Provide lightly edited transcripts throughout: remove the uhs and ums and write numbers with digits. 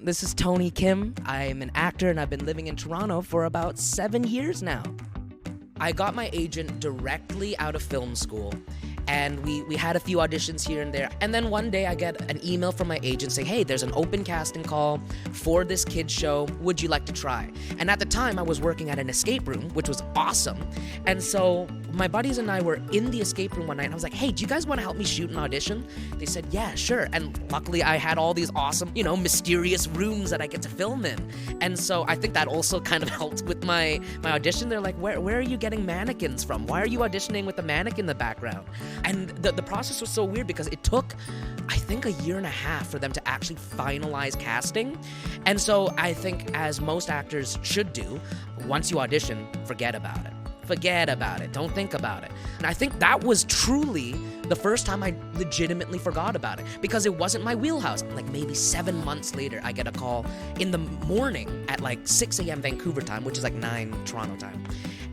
This is Tony Kim. I'm an actor and I've been living in Toronto for about 7 years now. I got my agent directly out of film school, and we had a few auditions here and there. And then one day I get an email from my agent saying, hey, there's an open casting call for this kid's show. Would you like to try? And at the time I was working at an escape room, which was awesome. And so my buddies and I were in the escape room one night and I was like, hey, do you guys want to help me shoot an audition? They said, yeah, sure. And luckily I had all these awesome, mysterious rooms that I get to film in. And so I think that also kind of helped with my audition. They're like, where are you getting mannequins from? Why are you auditioning with a mannequin in the background? And the process was so weird because it took, I think, 1.5 years for them to actually finalize casting. And so I think, as most actors should do, once you audition, forget about it. Forget about it. Don't think about it. And I think that was truly the first time I legitimately forgot about it because it wasn't my wheelhouse. Like maybe 7 months later, I get a call in the morning at like 6 a.m. Vancouver time, which is like 9 Toronto time.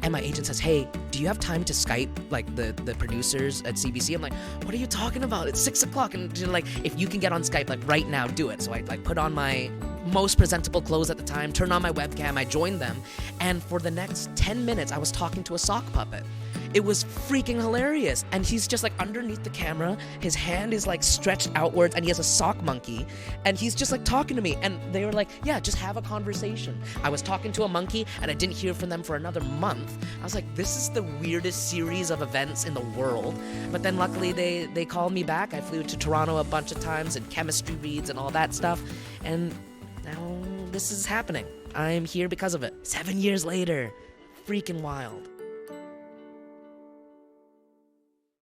And my agent says, hey, do you have time to Skype like the producers at CBC? I'm like, what are you talking about? It's 6 o'clock. And they're like, if you can get on Skype like right now, do it. So I like put on my most presentable clothes at the time, turned on my webcam, I joined them. And for the next 10 minutes, I was talking to a sock puppet. It was freaking hilarious. And he's just like underneath the camera. His hand is like stretched outwards and he has a sock monkey. And he's just like talking to me. And they were like, yeah, just have a conversation. I was talking to a monkey and I didn't hear from them for another month. I was like, this is the weirdest series of events in the world. But then luckily they called me back. I flew to Toronto a bunch of times and chemistry reads and all that stuff. And now this is happening. I'm here because of it. 7 years later. Freaking wild.